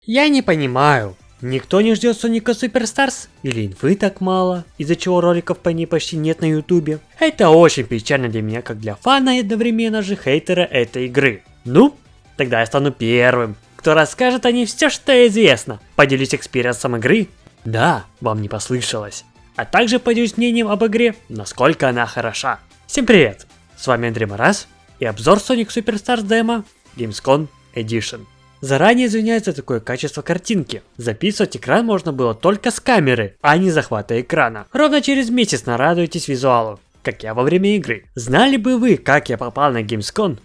Я не понимаю, никто не ждет Соника Суперстарс? Или инфы так мало, из-за чего роликов по ней почти нет на ютубе? Это очень печально для меня, как для фана и одновременно же хейтера этой игры. Ну, тогда я стану первым, кто расскажет о ней все, что известно. Поделюсь экспириенсом игры. Да, вам не послышалось. А также поделюсь мнением об игре, насколько она хороша. Всем привет, с вами Андрей Марас и обзор Sonic Superstars Demo Gamescom Edition. Заранее извиняюсь за такое качество картинки. Записывать экран можно было только с камеры, а не захвата экрана. Ровно через месяц нарадуйтесь визуалу, как я во время игры. Знали бы вы, как я попал на Gamescom?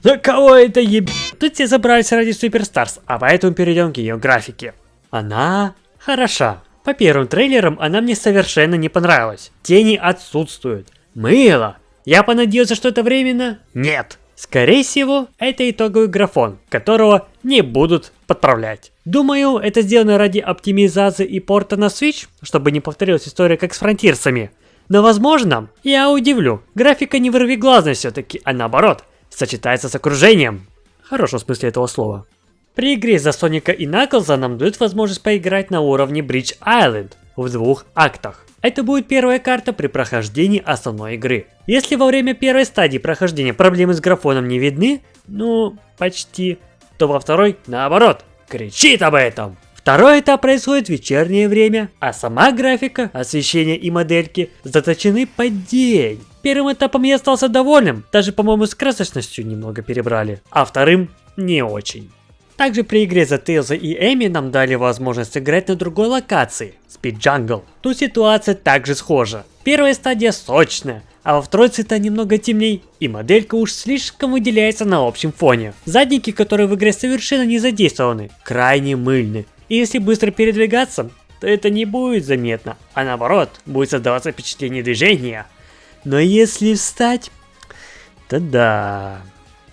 На кого это еб... Тут все забрались ради Superstars, а поэтому перейдем к ее графике. Она хороша. По первым трейлерам она мне совершенно не понравилась. Тени отсутствуют. Мыло. Я понадеялся, что это временно? Нет. Скорее всего, это итоговый графон, которого не будут подправлять. Думаю, это сделано ради оптимизации и порта на Switch, чтобы не повторилась история как с фронтирсами. Но возможно, я удивлю, графика не вырвиглазная все-таки, а наоборот, сочетается с окружением. В хорошем смысле этого слова. При игре за Соника и Наклза нам дают возможность поиграть на уровне Bridge Island в 2 актах. Это будет первая карта при прохождении основной игры. Если во время первой стадии прохождения проблемы с графоном не видны, ну, почти, то во второй, наоборот, кричит об этом. Второй этап происходит в вечернее время, а сама графика, освещение и модельки заточены под день. Первым этапом я остался довольным, даже, по-моему, с красочностью немного перебрали, а вторым не очень. Также при игре за Тейлза и Эми нам дали возможность играть на другой локации, Speed Jungle. Тут ситуация также схожа. Первая стадия сочная, а во второй цвета немного темней, и моделька уж слишком выделяется на общем фоне. Задники, которые в игре совершенно не задействованы, крайне мыльны. И если быстро передвигаться, то это не будет заметно, а наоборот, будет создаваться впечатление движения. Но если встать, то да.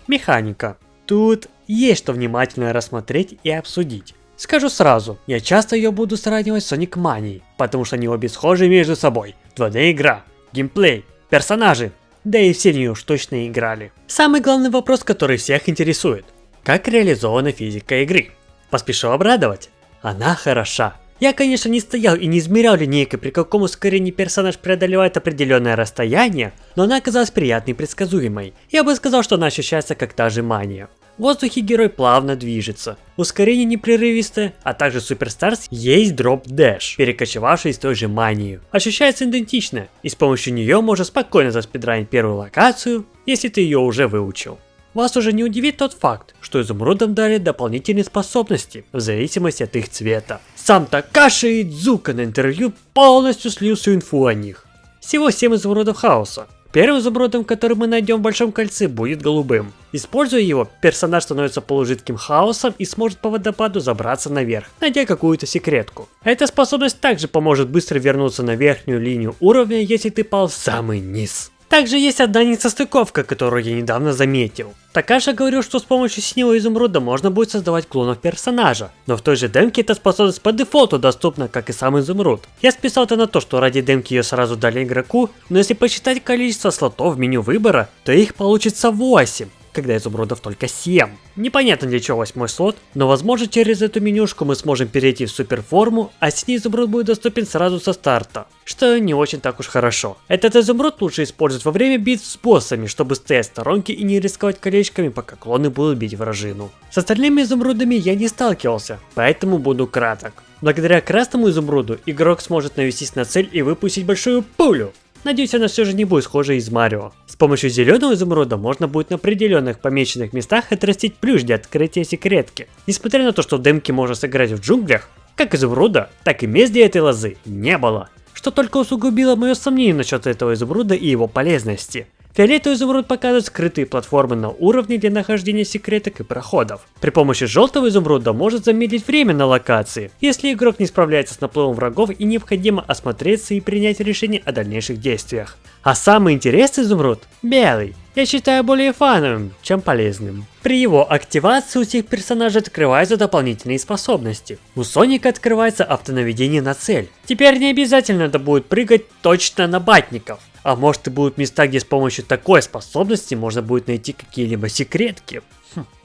Механика. Тут есть что внимательно рассмотреть и обсудить. Скажу сразу, я часто ее буду сравнивать с Sonic Mania, потому что они обе схожи между собой. 2D игра, геймплей, персонажи, да и все в нее уж точно играли. Самый главный вопрос, который всех интересует. Как реализована физика игры? Поспешу обрадовать. Она хороша. Я, конечно, не стоял и не измерял линейкой, при каком ускорении персонаж преодолевает определенное расстояние, но она оказалась приятной и предсказуемой. Я бы сказал, что она ощущается как та же Мания. В воздухе герой плавно движется, ускорение непрерывистое, а также в Superstars есть дроп Dash, перекочевавший из той же Мании. Ощущается идентично, и с помощью нее можно спокойно заспидранить первую локацию, если ты ее уже выучил. Вас уже не удивит тот факт, что изумрудам дали дополнительные способности, в зависимости от их цвета. Сам Такаши Идзука на интервью полностью слил всю инфу о них. Всего 7 изумрудов хаоса. Первым изумрудом, который мы найдем в Большом кольце, будет голубым. Используя его, персонаж становится полужидким хаосом и сможет по водопаду забраться наверх, найдя какую-то секретку. Эта способность также поможет быстро вернуться на верхнюю линию уровня, если ты пал в самый низ. Также есть одна несостыковка, которую я недавно заметил. Такаша говорил, что с помощью синего изумруда можно будет создавать клонов персонажа, но в той же демке эта способность по дефолту доступна, как и сам изумруд. Я списал это на то, что ради демки ее сразу дали игроку, но если посчитать количество слотов в меню выбора, то их получится 8. Когда изумрудов только 7. Непонятно для чего 8 слот, но возможно через эту менюшку мы сможем перейти в суперформу, а синий изумруд будет доступен сразу со старта, что не очень так уж хорошо. Этот изумруд лучше использовать во время битв с боссами, чтобы стоять в сторонке и не рисковать колечками, пока клоны будут бить вражину. С остальными изумрудами я не сталкивался, поэтому буду краток. Благодаря красному изумруду игрок сможет навестись на цель и выпустить большую пулю. Надеюсь, она все же не будет схожа из Марио. С помощью зеленого изумруда можно будет на определенных помеченных местах отрастить плющ для открытия секретки. Несмотря на то, что в демке можно сыграть в джунглях, как изумруда, так и мест для этой лозы не было. Что только усугубило мое сомнение насчет этого изумруда и его полезности. Фиолетовый изумруд показывает скрытые платформы на уровне для нахождения секреток и проходов. При помощи желтого изумруда может замедлить время на локации, если игрок не справляется с наплывом врагов и необходимо осмотреться и принять решение о дальнейших действиях. А самый интересный изумруд – белый. Я считаю более фановым, чем полезным. При его активации у всех персонажей открываются дополнительные способности. У Соника открывается автонаведение на цель. Теперь не обязательно надо будет прыгать точно на батников. А может и будут места, где с помощью такой способности можно будет найти какие-либо секретки.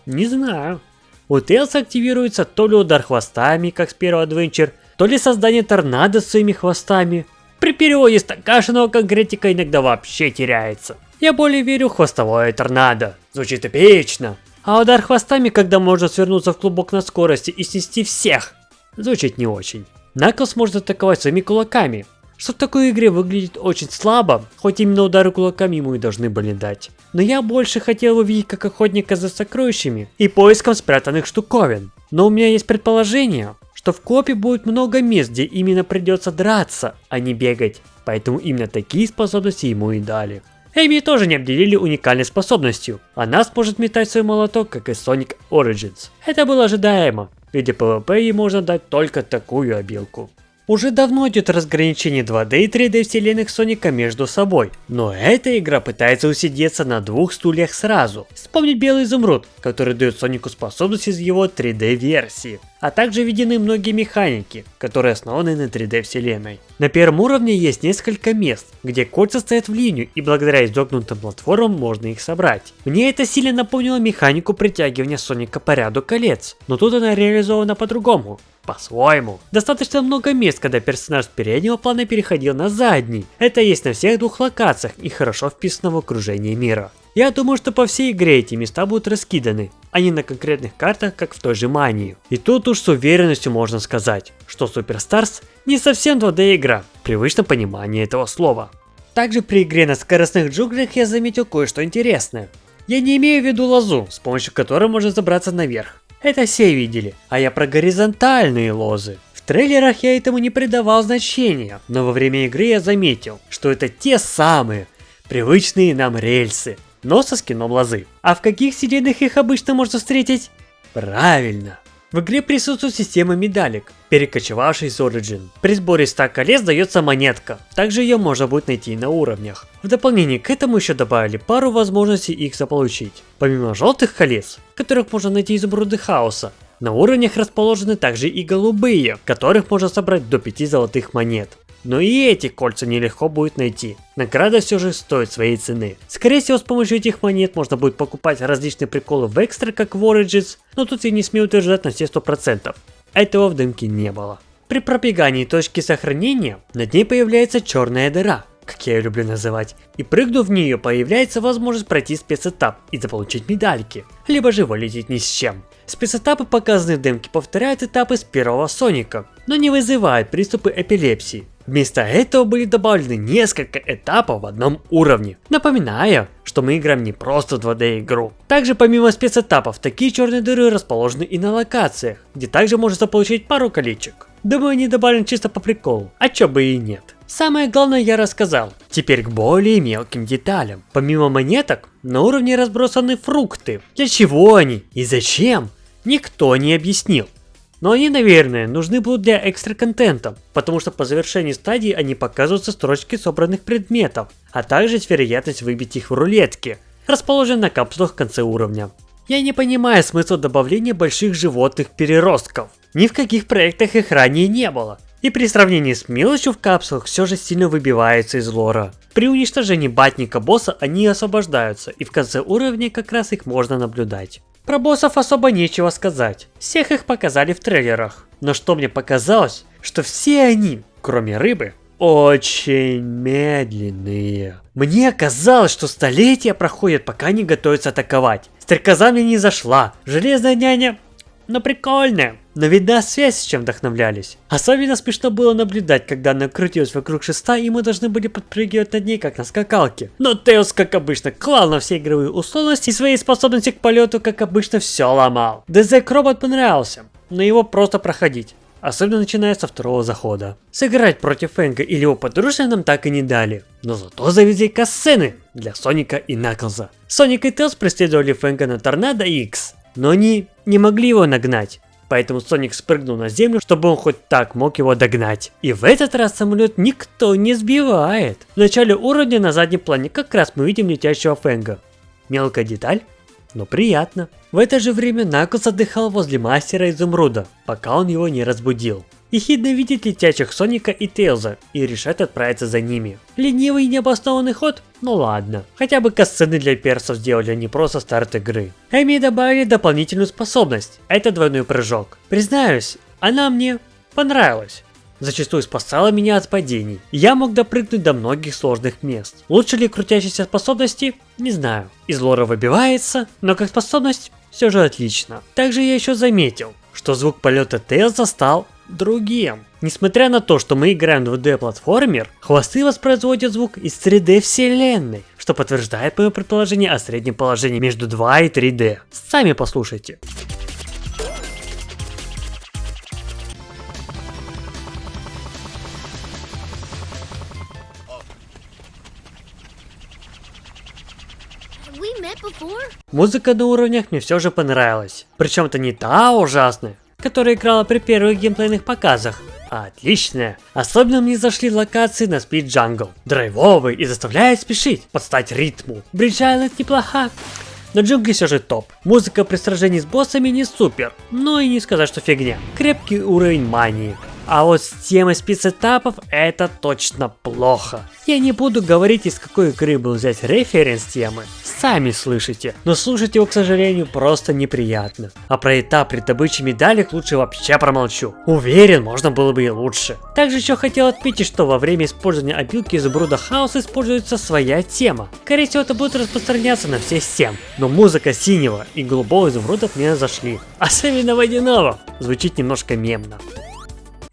Не знаю. У Тейлса активируется то ли удар хвостами, как с первого Adventure, то ли создание торнадо с своими хвостами. При переводе стакашиного конкретика иногда вообще теряется. Я более верю в хвостовое торнадо. Звучит эпично. А удар хвостами, когда можно свернуться в клубок на скорости и снести всех, звучит не очень. Наклз может атаковать своими кулаками, что в такой игре выглядит очень слабо, хоть именно удары кулаками ему и должны были дать. Но я больше хотел увидеть как охотника за сокровищами и поиском спрятанных штуковин. Но у меня есть предположение, что в копе будет много мест, где именно придется драться, а не бегать. Поэтому именно такие способности ему и дали. Эми тоже не обделили уникальной способностью. Она сможет метать свой молоток, как и Sonic Origins. Это было ожидаемо, ведь для PvP ей можно дать только такую обилку. Уже давно идет разграничение 2D и 3D вселенных Соника между собой, но эта игра пытается усидеться на двух стульях сразу. Вспомнить Белый Изумруд, который дает Сонику способность из его 3D версии, а также введены многие механики, которые основаны на 3D вселенной. На первом уровне есть несколько мест, где кольца стоят в линию, и благодаря изогнутым платформам можно их собрать. Мне это сильно напомнило механику притягивания Соника по ряду колец, но тут она реализована по-другому. По-своему. Достаточно много мест, когда персонаж с переднего плана переходил на задний. Это есть на всех двух локациях и хорошо вписано в окружение мира. Я думаю, что по всей игре эти места будут раскиданы, а не на конкретных картах, как в той же Мании. И тут уж с уверенностью можно сказать, что Superstars не совсем 2D игра, в привычном понимании этого слова. Также при игре на скоростных джунглях я заметил кое-что интересное. Я не имею в виду лозу, с помощью которой можно забраться наверх. Это все видели, а я про горизонтальные лозы. В трейлерах я этому не придавал значения, но во время игры я заметил, что это те самые привычные нам рельсы, но со скином лозы. А в каких вселенных их обычно можно встретить? Правильно. В игре присутствует система медалек, перекочевавшей из Origin. При сборе 100 колец дается монетка, также ее можно будет найти на уровнях. В дополнение к этому еще добавили пару возможностей их заполучить. Помимо желтых колец, которых можно найти изумруды хаоса, на уровнях расположены также и голубые, которых можно собрать до 5 золотых монет. Но и эти кольца нелегко будет найти. Награда все же стоит своей цены. Скорее всего, с помощью этих монет можно будет покупать различные приколы в экстра, как в Origins, но тут я не смею утверждать на все 100%. Этого в демке не было. При пробегании точки сохранения над ней появляется черная дыра, как я ее люблю называть, и прыгнув в нее появляется возможность пройти спецэтап и заполучить медальки, либо же вылететь ни с чем. Спецэтапы, показанные в демке, повторяют этапы с первого Соника, но не вызывают приступы эпилепсии. Вместо этого были добавлены несколько этапов в одном уровне, напоминая, что мы играем не просто 2D игру. Также помимо спецэтапов, такие черные дыры расположены и на локациях, где также можно заполучить пару колечек. Думаю, они добавлены чисто по приколу, а чё бы и нет. Самое главное я рассказал, теперь к более мелким деталям. Помимо монеток, на уровне разбросаны фрукты. Для чего они и зачем, никто не объяснил. Но они, наверное, нужны будут для экстра-контента, потому что по завершении стадии они показываются строчки собранных предметов, а также есть вероятность выбить их в рулетке, расположенной на капсулах в конце уровня. Я не понимаю смысла добавления больших животных-переростков. Ни в каких проектах их ранее не было. И при сравнении с мелочью в капсулах все же сильно выбиваются из лора. При уничтожении батника босса они освобождаются, и в конце уровня как раз их можно наблюдать. Про боссов особо нечего сказать, всех их показали в трейлерах. Но что мне показалось, что все они, кроме рыбы, очень медленные. Мне казалось, что столетия проходят, пока они готовятся атаковать. Стрекоза мне не зашла, железная няня, но прикольная. Но видна связь, с чем вдохновлялись. Особенно смешно было наблюдать, когда она крутилась вокруг шеста, и мы должны были подпрыгивать над ней, как на скакалке. Но Тейлс, как обычно, клал на все игровые условности и свои способности к полету, как обычно, все ломал. DZ Робот понравился, но его просто проходить. Особенно начиная со второго захода. Сыграть против Фэнга или его подружки нам так и не дали. Но зато завезли касцены для Соника и Наклза. Соник и Тейлс преследовали Фэнга на Торнадо X, но они не могли его нагнать. Поэтому Соник спрыгнул на землю, чтобы он хоть так мог его догнать. И в этот раз самолет никто не сбивает. В начале уровня на заднем плане как раз мы видим летящего Фэнга. Мелкая деталь, но приятно. В это же время Наклз отдыхал возле мастера изумруда, пока он его не разбудил. ехидно видит летящих Соника и Тейлза и решает отправиться за ними. Ленивый и необоснованный ход? Ну ладно. Хотя бы касцены для персов сделали, а не просто старт игры. Эми добавили дополнительную способность. Это двойной прыжок. Признаюсь, она мне понравилась. Зачастую спасала меня от падений. Я мог допрыгнуть до многих сложных мест. Лучше ли крутящиеся способности? Не знаю. Из лора выбивается, но как способность все же отлично. Также я еще заметил, что звук полета Тейлза стал другим. Несмотря на то, что мы играем в 2D-платформер, хвосты воспроизводят звук из 3D вселенной, что подтверждает мое предположение о среднем положении между 2 и 3D. Сами послушайте. Музыка на уровнях мне все же понравилась. Причем-то не та ужасная, которая играла при первых геймплейных показах, а отличная. Особенно мне зашли локации на Speed Jungle. Драйвовые и заставляют спешить, под стать ритму. Bridge Island неплоха, но джунгли все же топ. Музыка при сражении с боссами не супер, но и не сказать, что фигня. Крепкий уровень мании. А вот с темой спецэтапов это точно плохо. Я не буду говорить, из какой игры был взять референс темы. Сами слышите. Но слушать его, к сожалению, просто неприятно. А про этап при добыче медалек лучше вообще промолчу. Уверен, можно было бы и лучше. Также еще хотел отметить, что во время использования обилки изумруда хаоса используется своя тема. Скорее всего, это будет распространяться на все 7. Но музыка синего и голубого изумрудов мне зашли. Особенно водяного. Звучит немножко мемно.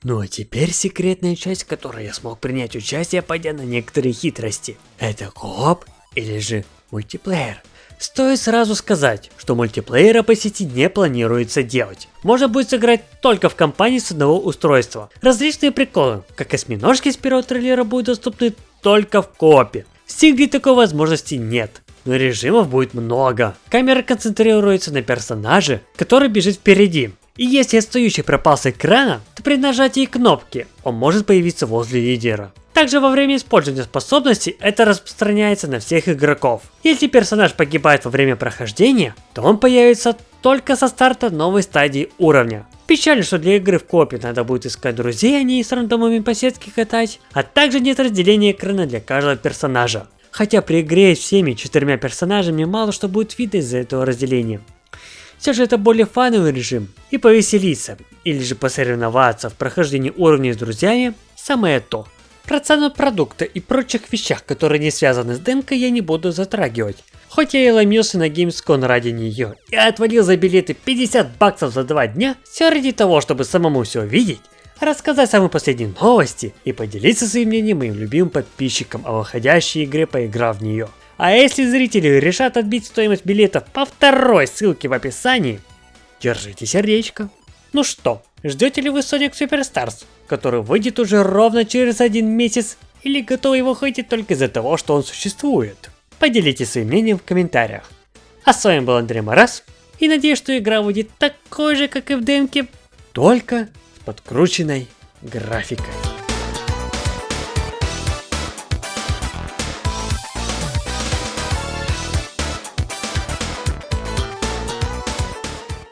Ну а теперь секретная часть, в которой я смог принять участие, пойдя на некоторые хитрости. Это кооп или же мультиплеер? Стоит сразу сказать, что мультиплеера по сети не планируется делать. Можно будет сыграть только в компании с одного устройства. Различные приколы, как осьминожки с первого трейлера, будут доступны только в коопе. В сингле такой возможности нет. Но режимов будет много. Камера концентрируется на персонаже, который бежит впереди. И если отстающий пропал с экрана, то при нажатии кнопки он может появиться возле лидера. Также во время использования способностей это распространяется на всех игроков. Если персонаж погибает во время прохождения, то он появится только со старта новой стадии уровня. Печально, что для игры в коопе надо будет искать друзей, а не с рандомами по сетке катать, а также нет разделения экрана для каждого персонажа. Хотя при игре с всеми 4 персонажами мало что будет видно из-за этого разделения. Все же это более фановый режим, и повеселиться, или же посоревноваться в прохождении уровней с друзьями – самое то. Про цену продукта и прочих вещах, которые не связаны с демкой, я не буду затрагивать. Хоть я и ломился на Gamescom ради нее, и отвалил за билеты 50 баксов за 2 дня, все ради того, чтобы самому все видеть, рассказать самые последние новости и поделиться своим мнением моим любимым подписчикам о выходящей игре, поиграв в нее. А если зрители решат отбить стоимость билетов по второй ссылке в описании, держите сердечко. Ну что, ждете ли вы Sonic Superstars, который выйдет уже ровно через 1 месяц, или готовы его хейтить только из-за того, что он существует? Поделитесь своим мнением в комментариях. А с вами был Андрей Мороз, и надеюсь, что игра выйдет такой же, как и в демке, только с подкрученной графикой.